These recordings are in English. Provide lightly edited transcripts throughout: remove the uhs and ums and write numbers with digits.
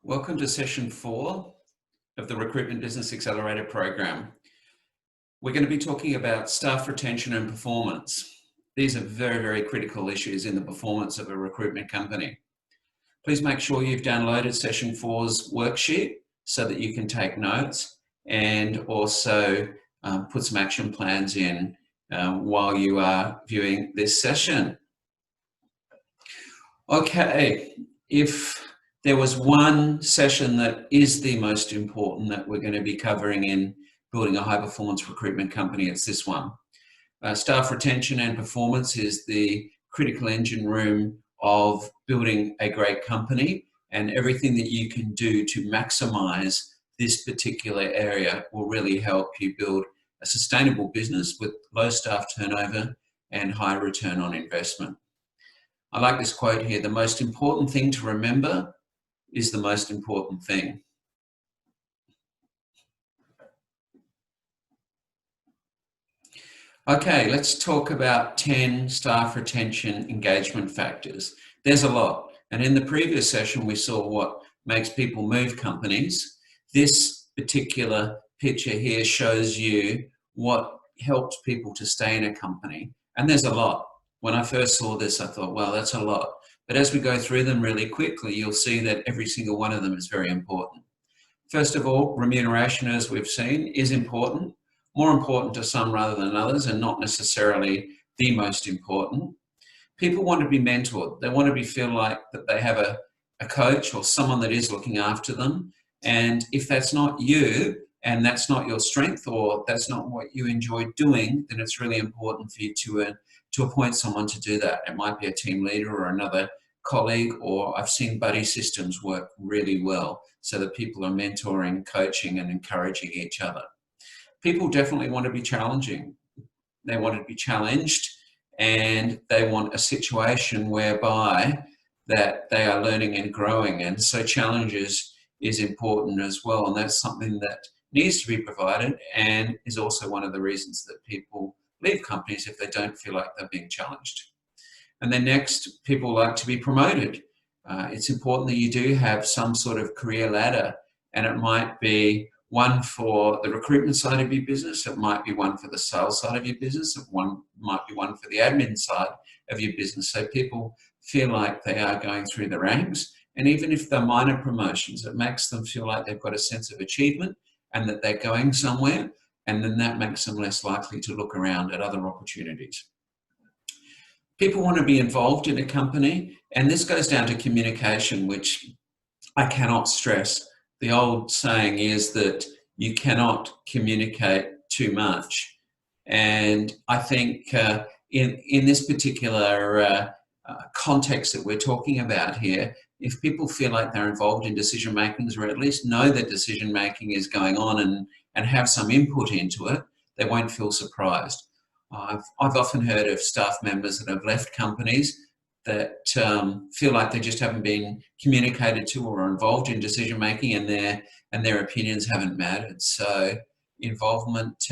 Welcome to session 4 of the Recruitment Business Accelerator program. We're going to be talking about staff retention and performance. These are very critical issues in the performance of a recruitment company. Please make sure you've downloaded session 4's worksheet so that you can take notes and also put some action plans in while you are viewing this session. Okay, if there was one session that is the most important that we're going to be covering in building a high-performance recruitment company, it's this one. Staff retention and performance is the critical engine room of building a great company, and everything that you can do to maximize this particular area will really help you build a sustainable business with low staff turnover and high return on investment. I like this quote here: the most important thing to remember is the most important thing. Okay, let's talk about 10 staff retention engagement factors. There's a lot, and in the previous session we saw what makes people move companies. This particular picture here shows you what helps people to stay in a company, and there's a lot. When I first saw this, I thought, well, that's a lot. But as we go through them really quickly, you'll see that every single one of them is very important. First of all, remuneration, as we've seen, is important. More important to some rather than others, and not necessarily the most important. People want to be mentored. They want to feel like that they have a coach or someone that is looking after them. And if that's not you, and that's not your strength, or that's not what you enjoy doing, then it's really important for you to appoint someone to do that. It might be a team leader or another colleague, or I've seen buddy systems work really well so that people are mentoring, coaching, and encouraging each other. People definitely want to be challenging. They want to be challenged, and they want a situation whereby that they are learning and growing. And so challenges is important as well, and that's something that needs to be provided, and is also one of the reasons that people leave companies if they don't feel like they're being challenged. And then next, people like to be promoted. It's important that you do have some sort of career ladder, and it might be one for the recruitment side of your business, it might be one for the sales side of your business, it might be one for the admin side of your business, so people feel like they are going through the ranks. And even if they're minor promotions, it makes them feel like they've got a sense of achievement and that they're going somewhere, and then that makes them less likely to look around at other opportunities. People want to be involved in a company, and this goes down to communication, which I cannot stress. The old saying is that you cannot communicate too much. And I think in this particular context that we're talking about here, if people feel like they're involved in decision makings, or at least know that decision making is going on and have some input into it, they won't feel surprised. I've often heard of staff members that have left companies that feel like they just haven't been communicated to or are involved in decision making, and their opinions haven't mattered. So involvement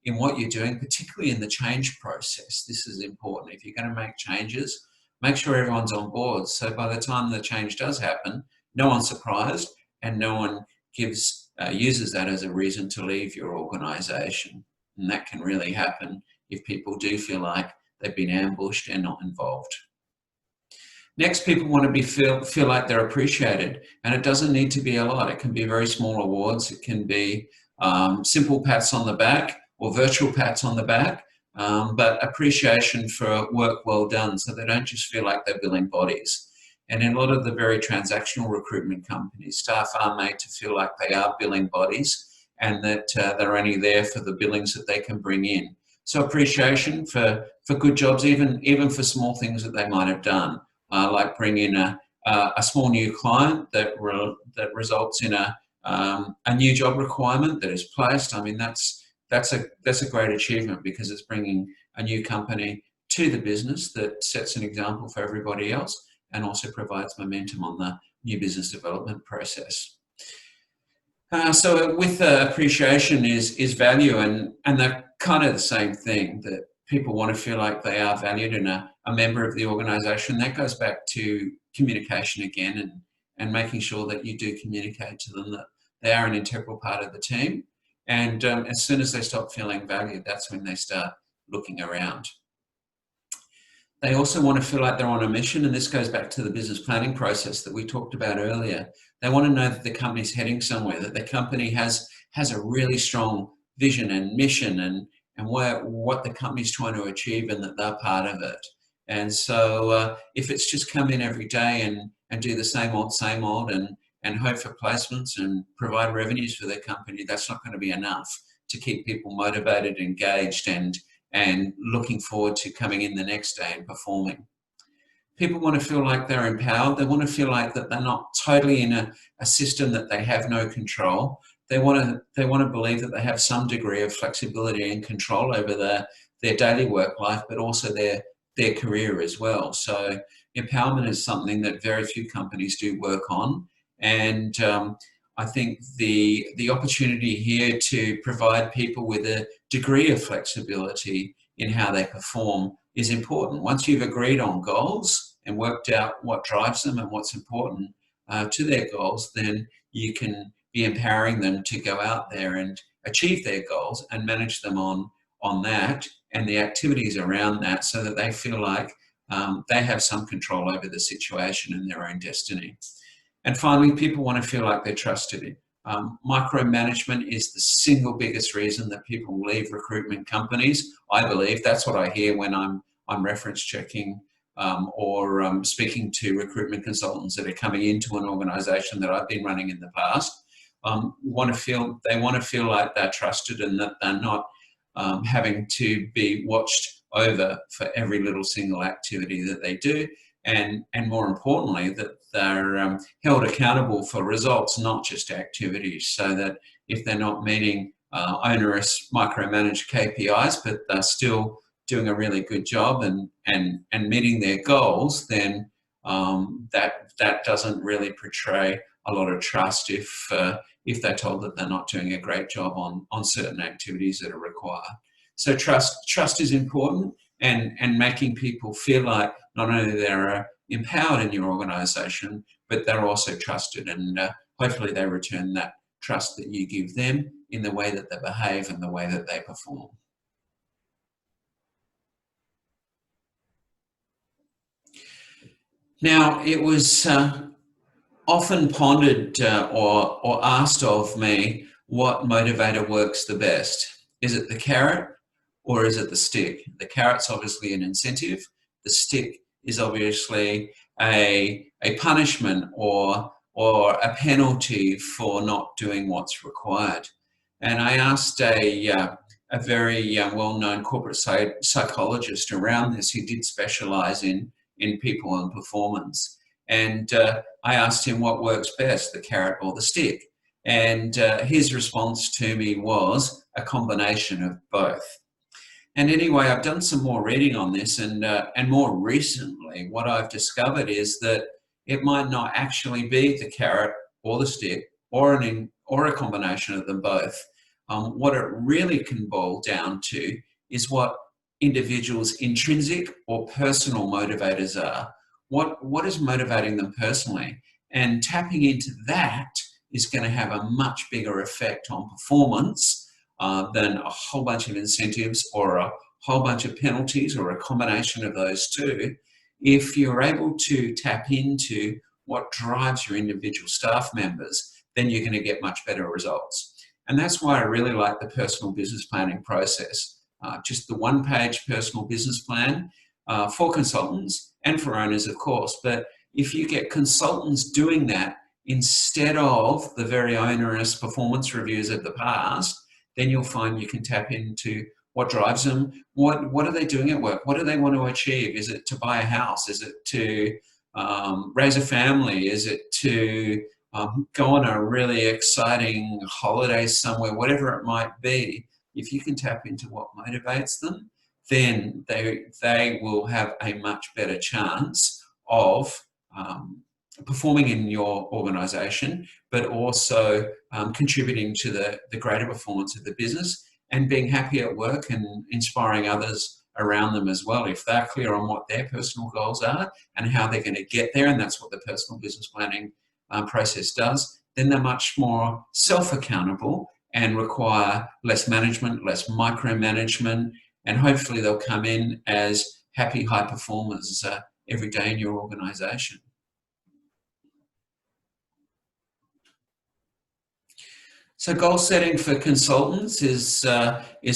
in what you're doing, particularly in the change process, this is important. If you're going to make changes, make sure everyone's on board, so by the time the change does happen, no one's surprised and no one uses that as a reason to leave your organisation. And that can really happen if people do feel like they've been ambushed and not involved. Next, people want to feel like they're appreciated, and it doesn't need to be a lot. It can be very small awards. It can be simple pats on the back or virtual pats on the back, but appreciation for work well done, so they don't just feel like they're billing bodies. And in a lot of the very transactional recruitment companies, staff are made to feel like they are billing bodies, and that they're only there for the billings that they can bring in. So appreciation for good jobs, even for small things that they might have done, like bring in a small new client that results in a new job requirement that is placed. I mean, that's a great achievement, because it's bringing a new company to the business that sets an example for everybody else, and also provides momentum on the new business development process. So with appreciation is value, and they're kind of the same thing, that people want to feel like they are valued and a member of the organisation. That goes back to communication again, and making sure that you do communicate to them that they are an integral part of the team. And as soon as they stop feeling valued, that's when they start looking around. They also want to feel like they're on a mission, and this goes back to the business planning process that we talked about earlier. They want to know that the company's heading somewhere, that the company has a really strong vision and mission and what the company's trying to achieve, and that they're part of it. And so if it's just come in every day and do the same old and hope for placements and provide revenues for their company, that's not going to be enough to keep people motivated, engaged, and looking forward to coming in the next day and performing. People want to feel like they're empowered. They want to feel like that they're not totally in a system that they have no control. They want to believe that they have some degree of flexibility and control over their daily work life, but also their career as well. So empowerment is something that very few companies do work on. And I think the opportunity here to provide people with a degree of flexibility in how they perform is important. Once you've agreed on goals and worked out what drives them and what's important to their goals, then you can be empowering them to go out there and achieve their goals and manage them on that and the activities around that, so that they feel like they have some control over the situation and their own destiny. And finally, people want to feel like they're trusted. Micromanagement is the single biggest reason that people leave recruitment companies. I believe that's what I hear when I'm reference checking or speaking to recruitment consultants that are coming into an organisation that I've been running in the past. They want to feel like they're trusted and that they're not having to be watched over for every little single activity that they do. And more importantly, that they're held accountable for results, not just activities, so that if they're not meeting onerous micromanaged KPIs, but they're still doing a really good job and meeting their goals, then that doesn't really portray a lot of trust if they're told that they're not doing a great job on certain activities that are required. So trust is important, and making people feel like not only they're empowered in your organisation, but they're also trusted, and hopefully they return that trust that you give them in the way that they behave and the way that they perform. Now, it was often pondered or asked of me what motivator works the best. Is it the carrot or is it the stick? The carrot's obviously an incentive. The stick is obviously a punishment or a penalty for not doing what's required. And I asked a very well-known corporate psychologist around this who did specialise in people and performance. And I asked him what works best, the carrot or the stick. And his response to me was a combination of both. And anyway, I've done some more reading on this, and more recently, what I've discovered is that it might not actually be the carrot or the stick or a combination of them both. What it really can boil down to is what individuals' intrinsic or personal motivators are. What is motivating them personally? And tapping into that is going to have a much bigger effect on performance than a whole bunch of incentives or a whole bunch of penalties or a combination of those two. If you're able to tap into what drives your individual staff members, then you're going to get much better results. And that's why I really like the personal business planning process. Just the one-page personal business plan for consultants and for owners, of course. But if you get consultants doing that instead of the very onerous performance reviews of the past, then you'll find you can tap into what drives them. What are they doing at work? What do they want to achieve? Is it to buy a house? Is it to raise a family? Is it to go on a really exciting holiday somewhere? Whatever it might be, if you can tap into what motivates them, then they will have a much better chance of performing in your organisation, but also contributing to the greater performance of the business and being happy at work and inspiring others around them as well, if they're clear on what their personal goals are and how they're going to get there. And that's what the personal business planning process does, then they're much more self-accountable and require less management, less micromanagement, and hopefully they'll come in as happy high performers every day in your organisation. So goal setting for consultants is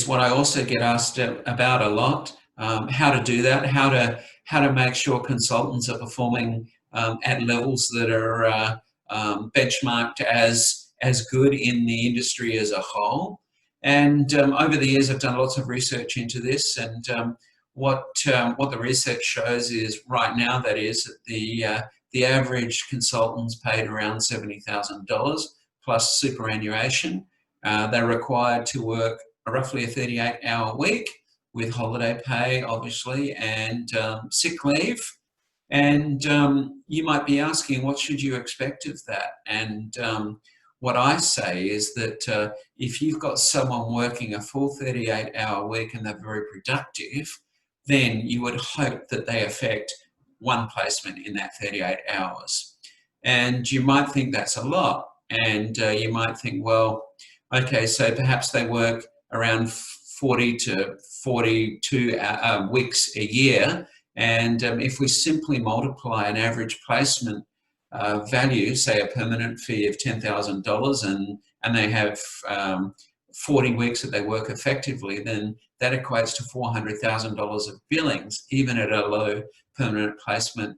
what I also get asked about a lot. How to do that? How to make sure consultants are performing at levels that are benchmarked as good in the industry as a whole. And over the years, I've done lots of research into this. And what the research shows is right now, that is, that the average consultant's paid around $70,000 plus superannuation. They're required to work roughly a 38-hour week with holiday pay, obviously, and sick leave. And you might be asking, what should you expect of that? And what I say is that if you've got someone working a full 38-hour week and they're very productive, then you would hope that they affect one placement in that 38 hours. And you might think that's a lot. And you might think, well, okay, so perhaps they work around 40 to 42 weeks a year. And if we simply multiply an average placement value, say a permanent fee of $10,000, and they have 40 weeks that they work effectively, then that equates to $400,000 of billings, even at a low permanent placement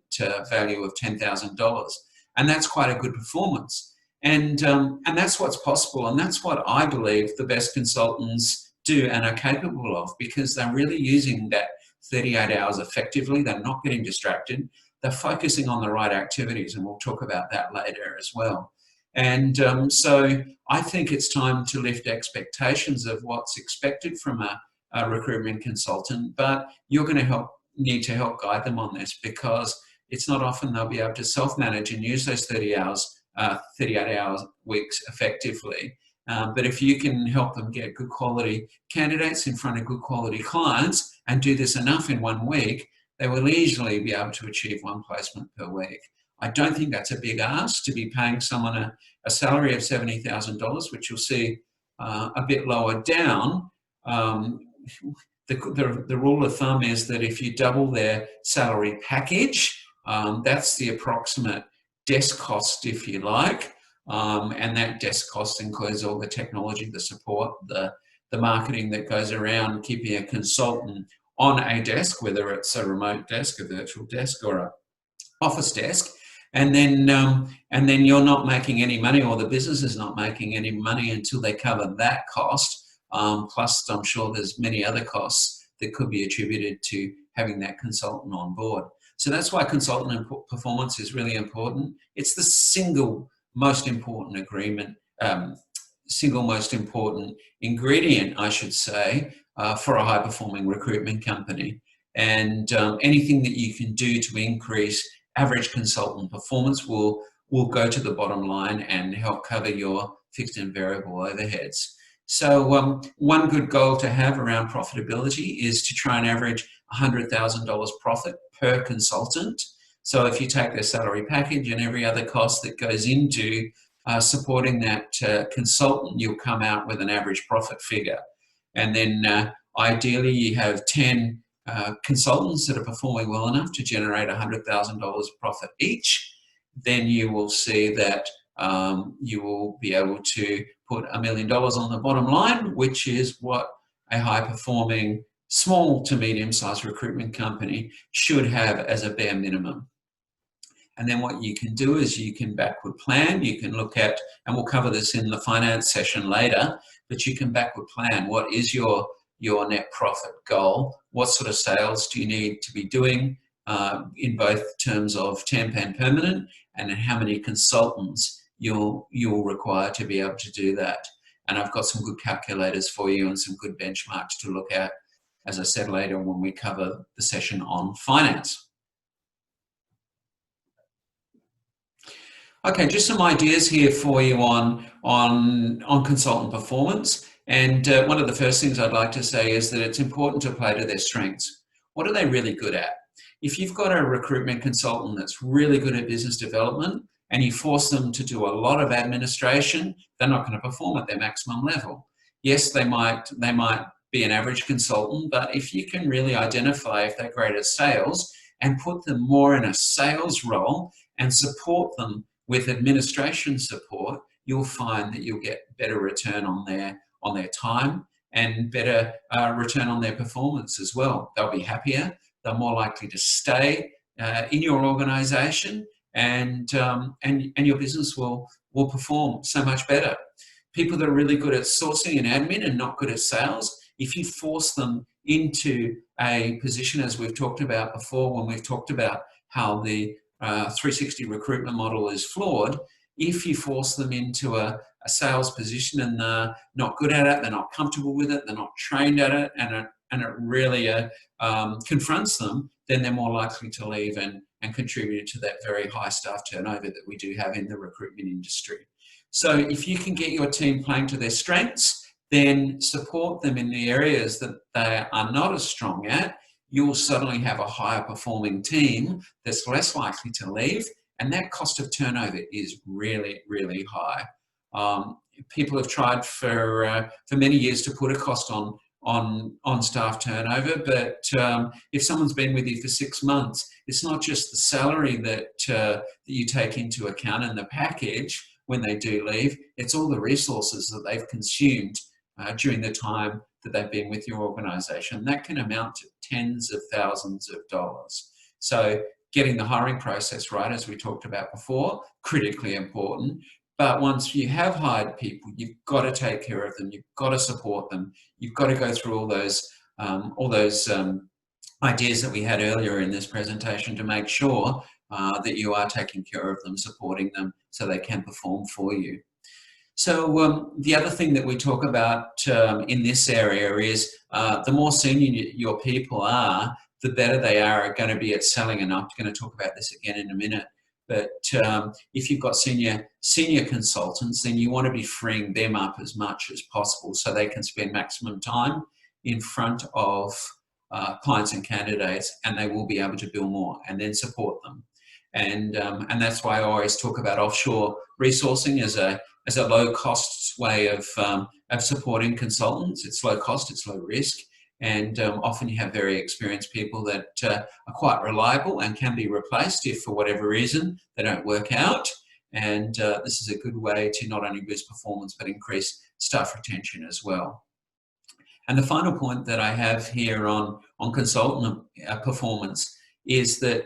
value of $10,000. And that's quite a good performance. And that's what's possible, and that's what I believe the best consultants do and are capable of, because they're really using that 38 hours effectively. They're not getting distracted. They're focusing on the right activities, and we'll talk about that later as well. And so I think it's time to lift expectations of what's expected from a recruitment consultant, but you're going to need to help guide them on this, because it's not often they'll be able to self-manage and use those 38 hours weeks effectively. But if you can help them get good quality candidates in front of good quality clients and do this enough in 1 week, they will easily be able to achieve 1 placement per week. I don't think that's a big ask to be paying someone a salary of $70,000, which you'll see a bit lower down. The rule of thumb is that if you double their salary package, that's the approximate desk cost, if you like, and that desk cost includes all the technology, the support, the marketing that goes around keeping a consultant on a desk, whether it's a remote desk, a virtual desk, or an office desk, and then you're not making any money, or the business is not making any money until they cover that cost. Plus, I'm sure there's many other costs that could be attributed to having that consultant on board. So that's why consultant performance is really important. It's the single most important ingredient, I should say, for a high-performing recruitment company. And anything that you can do to increase average consultant performance will go to the bottom line and help cover your fixed and variable overheads. So one good goal to have around profitability is to try and average $100,000 profit per consultant. So if you take their salary package and every other cost that goes into supporting that consultant, you'll come out with an average profit figure. And then ideally you have 10 consultants that are performing well enough to generate $100,000 profit each. Then you will see that you will be able to put $1 million on the bottom line, which is what a high-performing small to medium-sized recruitment company should have as a bare minimum. And then what you can do is you can backward plan. You can look at, and we'll cover this in the finance session later, but you can backward plan. What is your net profit goal? What sort of sales do you need to be doing in both terms of temp and permanent, and how many consultants you'll require to be able to do that. And I've got some good calculators for you and some good benchmarks to look at, as I said later when we cover the session on finance. Okay, just some ideas here for you on consultant performance. And one of the first things I'd like to say is that it's important to play to their strengths. What are they really good at? If you've got a recruitment consultant that's really good at business development and you force them to do a lot of administration, they're not going to perform at their maximum level. Yes, they might be an average consultant, but if you can really identify if they're great at sales and put them more in a sales role and support them with administration support, you'll find that you'll get better return on their time and better return on their performance as well. They'll be happier, they're more likely to stay in your organisation, and your business will perform so much better. People that are really good at sourcing and admin and not good at sales, if you force them into a position, as we've talked about before when we've talked about how the 360 recruitment model is flawed, if you force them into a sales position and they're not good at it, they're not comfortable with it, they're not trained at it, and it really confronts them, then they're more likely to leave and contribute to that very high staff turnover that we do have in the recruitment industry. So if you can get your team playing to their strengths, then support them in the areas that they are not as strong at, you'll suddenly have a higher performing team that's less likely to leave, and that cost of turnover is really, really high. People have tried for many years to put a cost on staff turnover, but if someone's been with you for 6 months, it's not just the salary that you take into account in the package when they do leave, it's all the resources that they've consumed during the time that they've been with your organisation. That can amount to tens of thousands of dollars. So getting the hiring process right, as we talked about before, critically important. But once you have hired people, you've got to take care of them. You've got to support them. You've got to go through all those ideas that we had earlier in this presentation to make sure that you are taking care of them, supporting them so they can perform for you. So the other thing that we talk about in this area is the more senior your people are, the better they are going to be at selling. And I'm going to talk about this again in a minute. But if you've got senior consultants, then you want to be freeing them up as much as possible so they can spend maximum time in front of clients and candidates, and they will be able to bill more and then support them. And that's why I always talk about offshore resourcing as a low cost way of supporting consultants. It's low cost, it's low risk. And often you have very experienced people that are quite reliable and can be replaced if for whatever reason they don't work out. And this is a good way to not only boost performance but increase staff retention as well. And the final point that I have here on consultant performance is that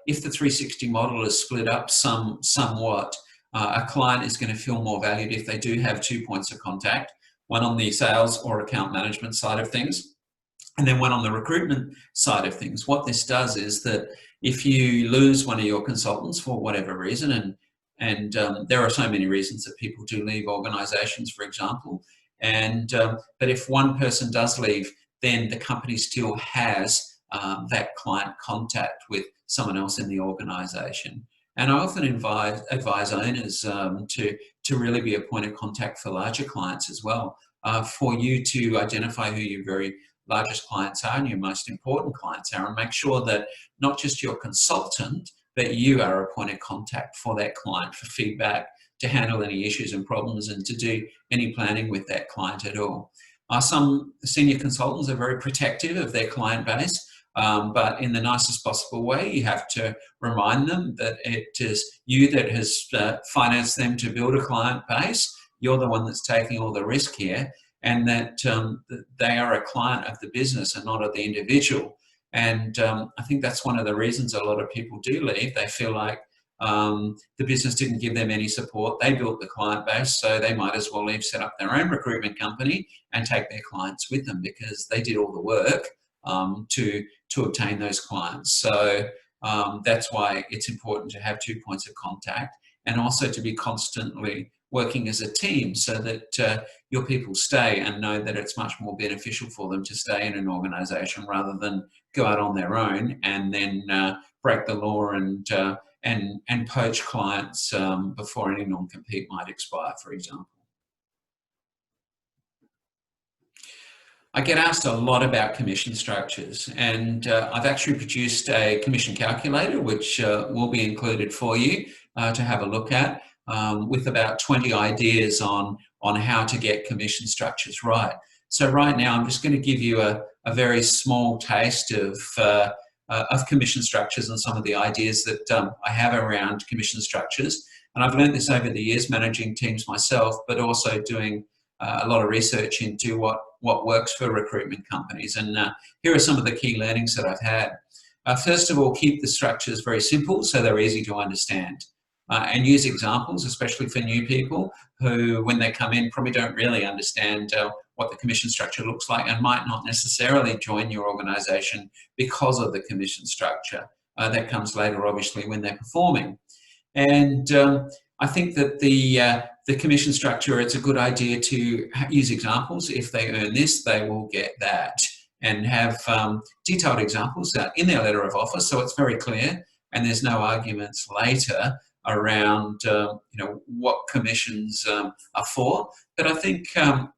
if the 360 model is split up somewhat, a client is going to feel more valued if they do have 2 points of contact, one on the sales or account management side of things, and then one on the recruitment side of things. What this does is that if you lose one of your consultants for whatever reason, and there are so many reasons that people do leave organisations, for example, but if one person does leave, then the company still has that client contact with someone else in the organisation. And I often advise owners to really be a point of contact for larger clients as well, for you to identify who your very largest clients are and your most important clients are, and make sure that not just your consultant, but you are a point of contact for that client for feedback, to handle any issues and problems, and to do any planning with that client at all. Some senior consultants are very protective of their client base, but in the nicest possible way. You have to remind them that it is you that has financed them to build a client base. You're the one that's taking all the risk here, and that they are a client of the business and not of the individual. And I think that's one of the reasons a lot of people do leave. They feel like the business didn't give them any support. They built the client base, so they might as well leave, set up their own recruitment company and take their clients with them, because they did all the work to obtain those clients. So that's why it's important to have 2 points of contact, and also to be constantly working as a team so that your people stay and know that it's much more beneficial for them to stay in an organisation rather than go out on their own and then break the law and poach clients before any non-compete might expire, for example. I get asked a lot about commission structures, and I've actually produced a commission calculator which will be included for you to have a look at, with about 20 ideas on how to get commission structures right. So right now, I'm just going to give you a very small taste of commission structures and some of the ideas that I have around commission structures. And I've learned this over the years managing teams myself, but also doing a lot of research into what works for recruitment companies. And here are some of the key learnings that I've had. First of all, keep the structures very simple so they're easy to understand. And use examples, especially for new people who, when they come in, probably don't really understand what the commission structure looks like and might not necessarily join your organisation because of the commission structure. That comes later, obviously, when they're performing. And I think that the commission structure, it's a good idea to use examples. If they earn this, they will get that. And have detailed examples in their letter of offer, so it's very clear and there's no arguments later around what commissions are for. But I think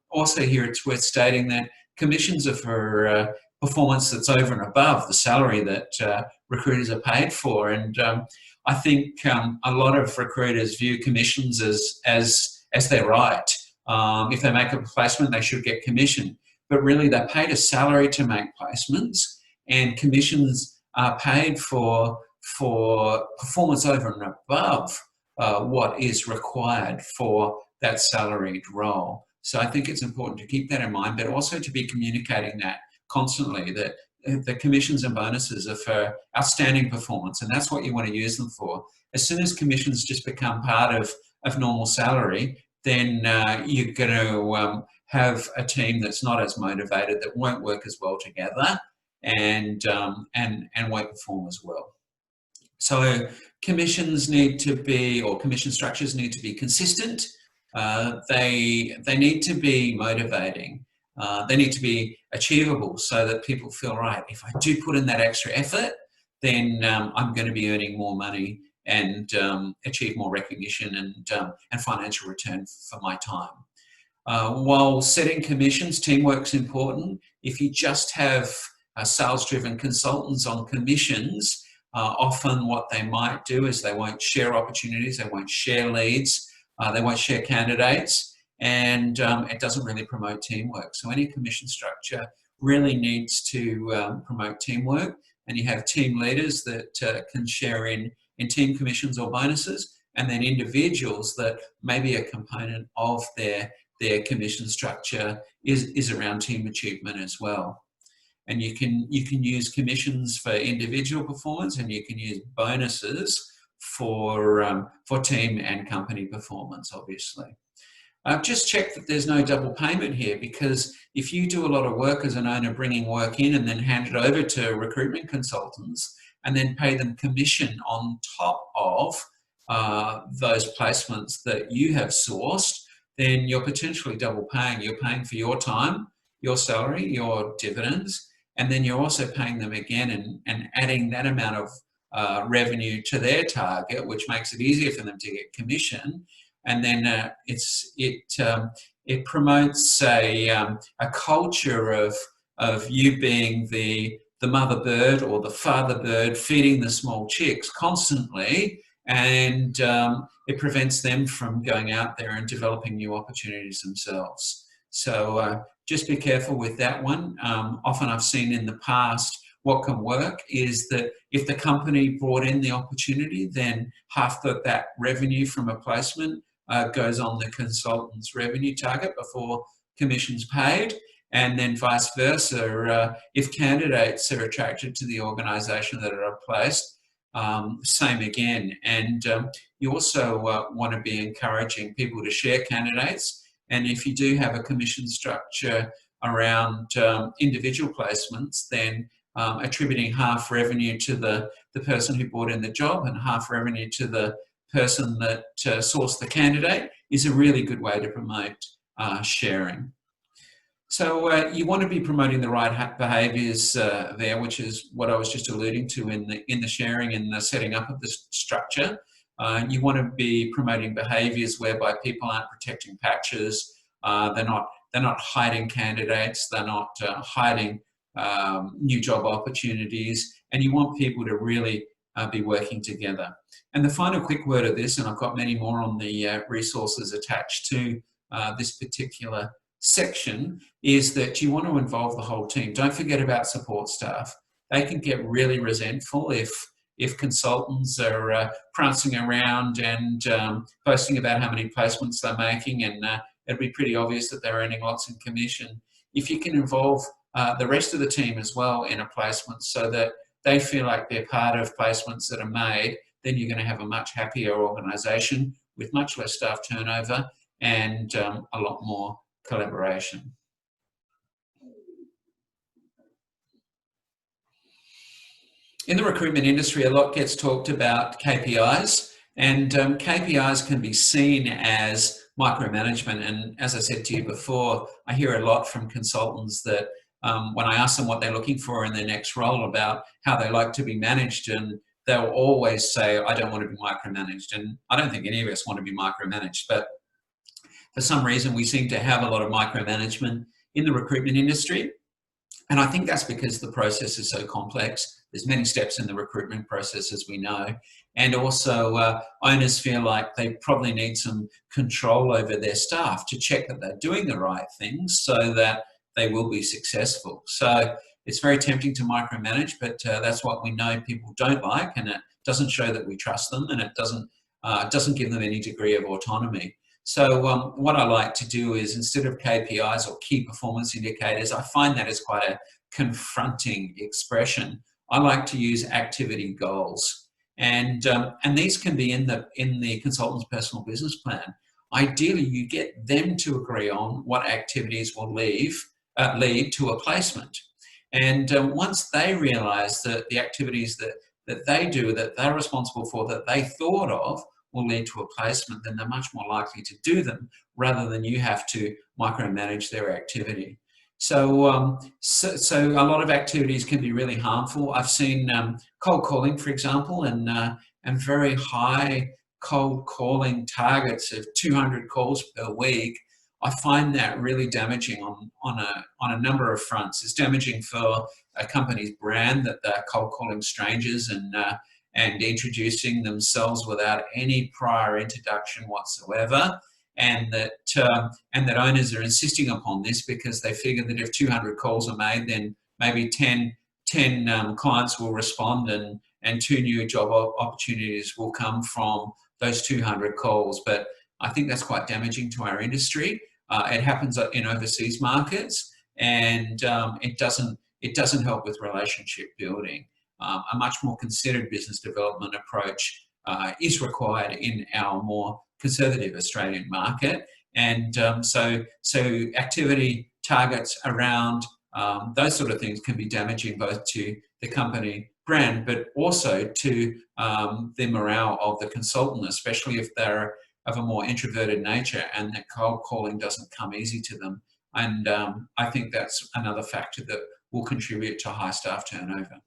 also here it's worth stating that commissions are for performance that's over and above the salary that recruiters are paid for. And I think a lot of recruiters view commissions as their right. If they make a placement, they should get commission. But really, they're paid a salary to make placements, and commissions are paid for performance over and above what is required for that salaried role. So I think it's important to keep that in mind, but also to be communicating that constantly, that the commissions and bonuses are for outstanding performance, and that's what you want to use them for. As soon as commissions just become part of normal salary, then you're going to have a team that's not as motivated, that won't work as well together, and won't perform as well. So commissions need to be, or commission structures need to be consistent. They need to be motivating. They need to be achievable so that people feel, right, if I do put in that extra effort, then I'm going to be earning more money and achieve more recognition and financial return for my time. While setting commissions, teamwork's important. If you just have sales-driven consultants on commissions, often what they might do is they won't share opportunities, they won't share leads, they won't share candidates, and it doesn't really promote teamwork. So any commission structure really needs to promote teamwork, and you have team leaders that can share in team commissions or bonuses, and then individuals that maybe a component of their commission structure is around team achievement as well. And you can use commissions for individual performance, and you can use bonuses for team and company performance, obviously. Just check that there's no double payment here, because if you do a lot of work as an owner, bringing work in and then hand it over to recruitment consultants and then pay them commission on top of those placements that you have sourced, then you're potentially double paying. You're paying for your time, your salary, your dividends, and then you're also paying them again and adding that amount of revenue to their target, which makes it easier for them to get commission. And then it promotes a culture of you being the mother bird or the father bird feeding the small chicks constantly, and it prevents them from going out there and developing new opportunities themselves. So just be careful with that one. Often I've seen in the past, what can work is that if the company brought in the opportunity, then half that revenue from a placement goes on the consultant's revenue target before commission's paid, and then vice versa. If candidates are attracted to the organisation that are placed, same again. And you also want to be encouraging people to share candidates. And if you do have a commission structure around individual placements, then attributing half revenue to the person who brought in the job and half revenue to the person that sourced the candidate is a really good way to promote sharing. So you want to be promoting the right behaviours there, which is what I was just alluding to in the sharing and the setting up of the structure. You want to be promoting behaviours whereby people aren't protecting patches. They're not hiding candidates. They're not hiding new job opportunities. And you want people to really be working together. And the final quick word of this, and I've got many more on the resources attached to this particular section, is that you want to involve the whole team. Don't forget about support staff. They can get really resentful if consultants are prancing around and boasting about how many placements they're making, and it'd be pretty obvious that they're earning lots in commission. If you can involve the rest of the team as well in a placement so that they feel like they're part of placements that are made, then you're going to have a much happier organisation with much less staff turnover and a lot more collaboration. In the recruitment industry, a lot gets talked about KPIs, and KPIs can be seen as micromanagement. And as I said to you before, I hear a lot from consultants that when I ask them what they're looking for in their next role about how they like to be managed, and they'll always say, I don't want to be micromanaged. And I don't think any of us want to be micromanaged, but for some reason we seem to have a lot of micromanagement in the recruitment industry. And I think that's because the process is so complex. There's many steps in the recruitment process, as we know. And also owners feel like they probably need some control over their staff to check that they're doing the right things so that they will be successful. So it's very tempting to micromanage, but that's what we know people don't like, and it doesn't show that we trust them, and it doesn't give them any degree of autonomy. So what I like to do is, instead of KPIs or key performance indicators, I find that is quite a confronting expression. I like to use activity goals, and these can be in the consultant's personal business plan. Ideally, you get them to agree on what activities will lead to a placement. And once they realise that the activities that they do, that they're responsible for, that they thought of, will lead to a placement, then they're much more likely to do them rather than you have to micromanage their activity. So, so a lot of activities can be really harmful. I've seen cold calling, for example, and very high cold calling targets of 200 calls per week. I find that really damaging on a number of fronts. It's damaging for a company's brand that they're cold calling strangers and introducing themselves without any prior introduction whatsoever, and that owners are insisting upon this because they figure that if 200 calls are made, then maybe 10 clients will respond, and 2 new job opportunities will come from those 200 calls. But I think that's quite damaging to our industry. It happens in overseas markets, and it doesn't help with relationship building. A much more considered business development approach is required in our more conservative Australian market. And so activity targets around those sort of things can be damaging both to the company brand, but also to the morale of the consultant, especially if they're of a more introverted nature and that cold calling doesn't come easy to them. And I think that's another factor that will contribute to high staff turnover.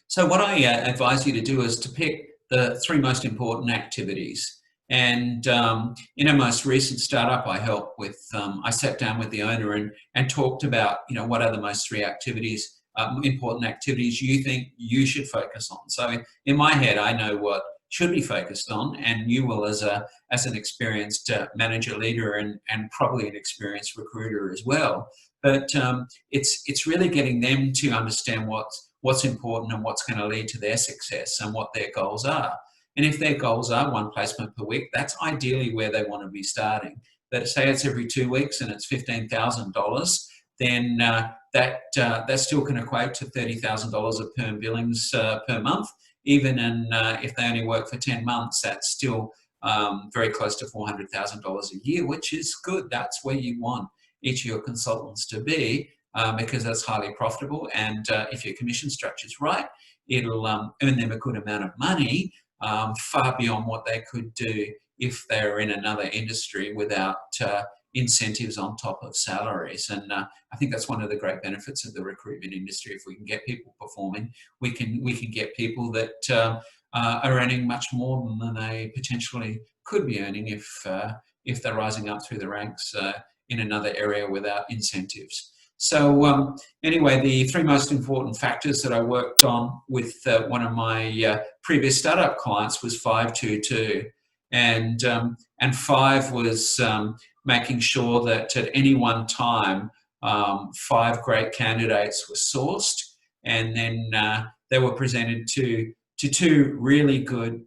So what I advise you to do is to pick the 3 most important activities. And in a most recent startup I helped with, I sat down with the owner and talked about, what are the most 3 activities, important activities you think you should focus on. So in my head, I know what should be focused on, and you will as an experienced manager, leader, and probably an experienced recruiter as well. But it's really getting them to understand what's important and what's going to lead to their success and what their goals are. And if their goals are 1 placement per week, that's ideally where they want to be starting. But say it's every 2 weeks and it's $15,000, then that still can equate to $30,000 of perm billings per month. Even if they only work for 10 months, that's still very close to $400,000 a year, which is good. That's where you want each of your consultants to be, because that's highly profitable. And if your commission structure is right, it'll earn them a good amount of money, far beyond what they could do if they're in another industry without incentives on top of salaries. And I think that's one of the great benefits of the recruitment industry. If we can get people performing, we can get people that are earning much more than they potentially could be earning if they're rising up through the ranks in another area without incentives. So anyway, the three most important factors that I worked on with one of my previous startup clients was 5-2-2. And 5 was making sure that at any one time, 5 great candidates were sourced, and then they were presented to 2 really good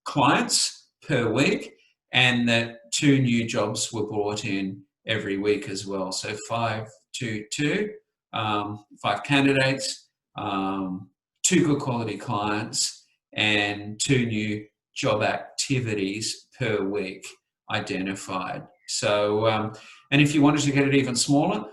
clients per week, and that 2 new jobs were brought in every week as well. So 5-2-2, 5 candidates, 2 good quality clients, and 2 new job activities per week identified. So, and if you wanted to get it even smaller,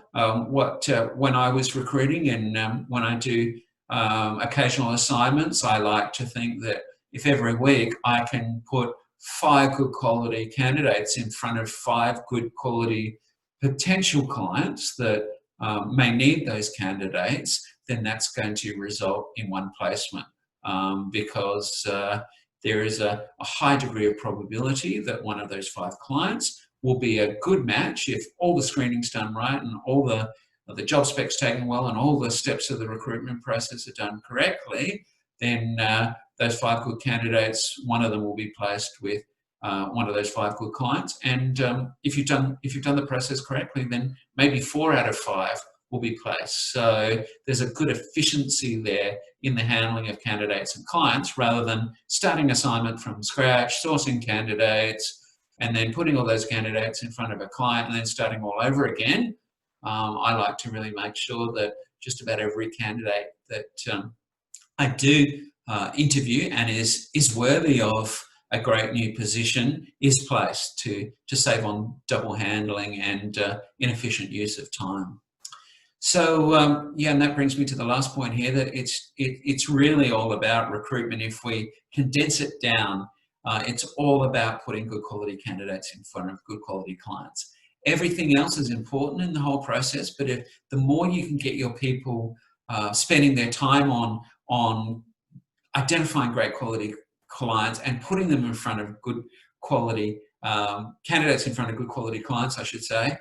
when I was recruiting and when I do occasional assignments, I like to think that if every week I can put 5 good quality candidates in front of 5 good quality potential clients that may need those candidates, then that's going to result in 1 placement, because there is a high degree of probability that one of those 5 clients will be a good match if all the screening's done right and all the job specs taken well and all the steps of the recruitment process are done correctly. Then those 5 good candidates, one of them will be placed with one of those 5 good clients. And if you've done the process correctly, then maybe 4 out of 5 will be placed. So there's a good efficiency there in the handling of candidates and clients, rather than starting assignment from scratch, sourcing candidates, and then putting all those candidates in front of a client and then starting all over again. I like to really make sure that just about every candidate that I do interview and is worthy of a great new position is placed, to save on double handling and inefficient use of time. So yeah, and that brings me to the last point here, that it's really all about recruitment. If we condense it down, it's all about putting good quality candidates in front of good quality clients. Everything else is important in the whole process, but if the more you can get your people spending their time on identifying great quality clients and putting them in front of good quality candidates in front of good quality clients, I should say,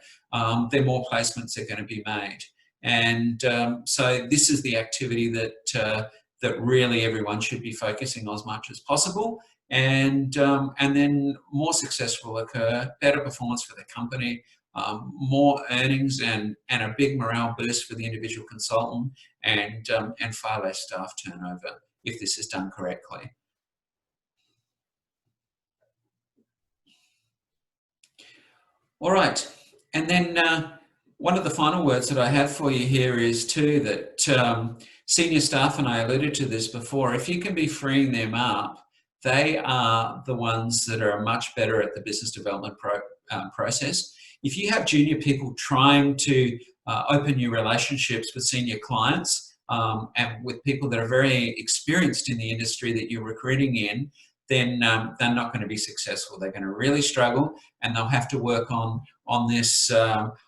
then more placements are going to be made. And so this is the activity that really everyone should be focusing on as much as possible. And then more success will occur, better performance for the company, more earnings, and a big morale boost for the individual consultant, and far less staff turnover if this is done correctly. All right, and then one of the final words that I have for you here is too that senior staff, and I alluded to this before, if you can be freeing them up, they are the ones that are much better at the business development process. If you have junior people trying to open new relationships with senior clients and with people that are very experienced in the industry that you're recruiting in, then they're not going to be successful. They're going to really struggle, and they'll have to work on this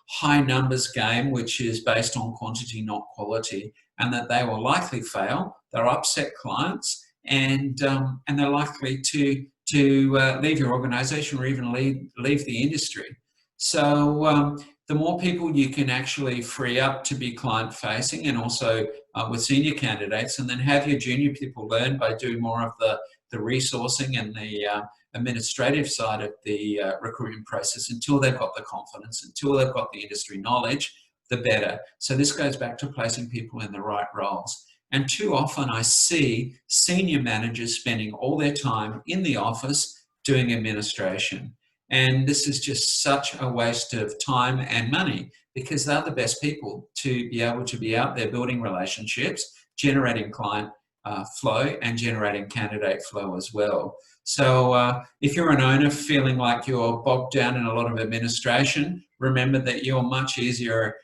high numbers game, which is based on quantity, not quality, and that they will likely fail. They'll upset clients, and they're likely to leave your organisation or even leave the industry. So the more people you can actually free up to be client facing, and also with senior candidates, and then have your junior people learn by doing more of the resourcing and the administrative side of the recruitment process until they've got the confidence, until they've got the industry knowledge, the better. So this goes back to placing people in the right roles. And too often I see senior managers spending all their time in the office doing administration. And this is just such a waste of time and money, because they're the best people to be able to be out there building relationships, generating client flow, and generating candidate flow as well. So if you're an owner feeling like you're bogged down in a lot of administration, remember that you're much easier.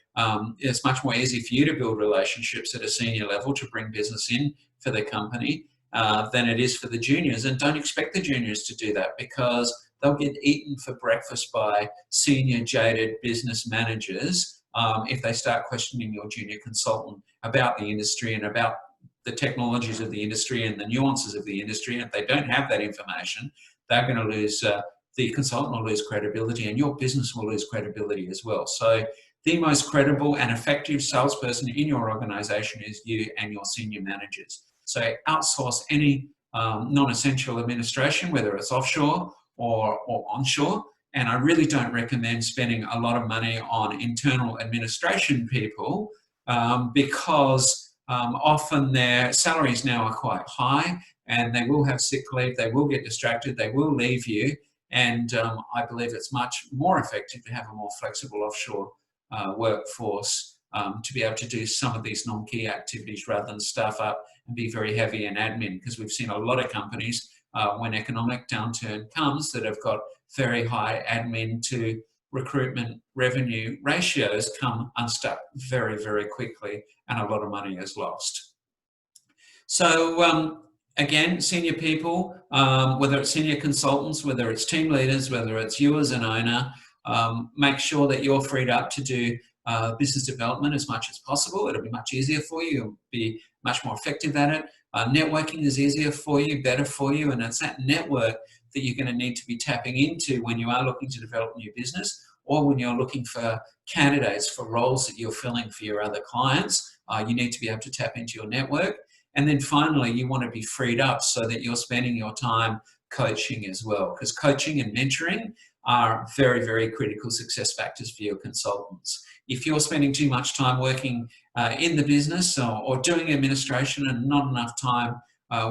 It's much more easy for you to build relationships at a senior level to bring business in for the company than it is for the juniors. And don't expect the juniors to do that, because they'll get eaten for breakfast by senior jaded business managers if they start questioning your junior consultant about the industry and about the technologies of the industry and the nuances of the industry. And if they don't have that information, they're going to lose, the consultant will lose credibility, and your business will lose credibility as well. So the most credible and effective salesperson in your organization is you and your senior managers. So outsource any non-essential administration, whether it's offshore or onshore. And I really don't recommend spending a lot of money on internal administration people because often their salaries now are quite high and they will have sick leave, they will get distracted, they will leave you. And I believe it's much more effective to have a more flexible offshore workforce to be able to do some of these non-key activities rather than staff up and be very heavy in admin, because we've seen a lot of companies when economic downturn comes that have got very high admin to recruitment revenue ratios come unstuck very, very quickly, and a lot of money is lost. So again, senior people, whether it's senior consultants, whether it's team leaders, whether it's you as an owner, make sure that you're freed up to do business development as much as possible. It'll be much easier for you. You'll be much more effective at it. Networking is easier for you, better for you, and it's that network that you're going to need to be tapping into when you are looking to develop new business, or when you're looking for candidates for roles that you're filling for your other clients. You need to be able to tap into your network. And then finally, you want to be freed up so that you're spending your time coaching as well, because coaching and mentoring are very, very critical success factors for your consultants. If you're spending too much time working in the business or doing administration and not enough time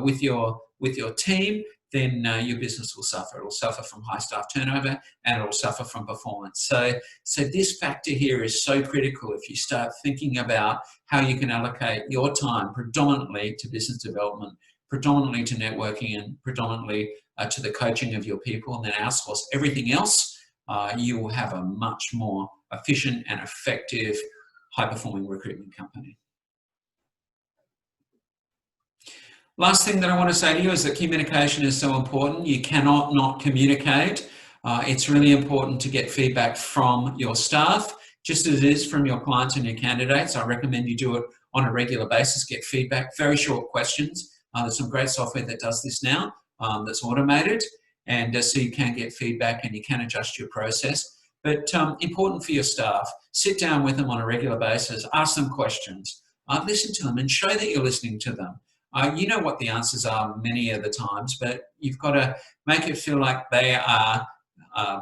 with your team, then your business will suffer. It will suffer from high staff turnover and it will suffer from performance. So this factor here is so critical if you start thinking about how you can allocate your time predominantly to business development, predominantly to networking, and predominantly to the coaching of your people, and then outsource everything else. You will have a much more efficient and effective high-performing recruitment company. Last thing that I want to say to you is that communication is so important. You cannot not communicate. It's really important to get feedback from your staff, just as it is from your clients and your candidates. I recommend you do it on a regular basis. Get feedback, very short questions. There's some great software that does this now, that's automated, and so you can get feedback and you can adjust your process. But important for your staff, sit down with them on a regular basis, ask them questions, listen to them and show that you're listening to them. You know what the answers are many of the times, but you've got to make it feel like they are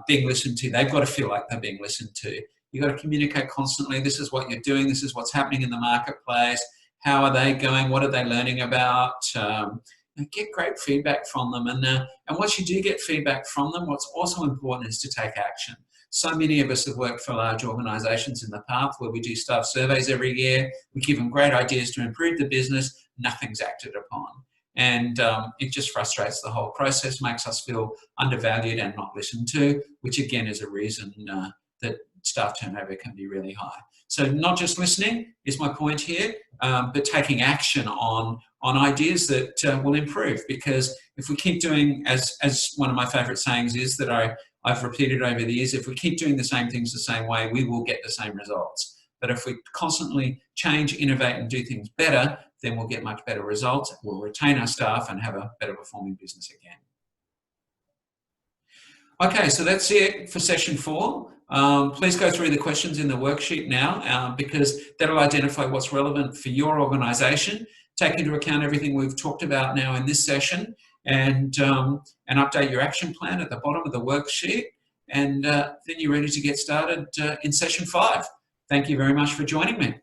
being listened to. They've got to feel like they're being listened to. You've got to communicate constantly. This is what you're doing. This is what's happening in the marketplace. How are they going? What are they learning about? Get great feedback from them. And once you do get feedback from them, what's also important is to take action. So many of us have worked for large organisations in the past where we do staff surveys every year. We give them great ideas to improve the business. Nothing's acted upon. And it just frustrates the whole process, makes us feel undervalued and not listened to, which again is a reason that staff turnover can be really high. So not just listening is my point here, but taking action on ideas that will improve. Because if we keep doing, as one of my favourite sayings is that I've repeated over the years, if we keep doing the same things the same way, we will get the same results. But if we constantly change, innovate and do things better, then we'll get much better results. We'll retain our staff and have a better performing business again. Okay, so that's it for session 4. Please go through the questions in the worksheet now because that'll identify what's relevant for your organisation. Take into account everything we've talked about now in this session and update your action plan at the bottom of the worksheet. And then you're ready to get started in session 5. Thank you very much for joining me.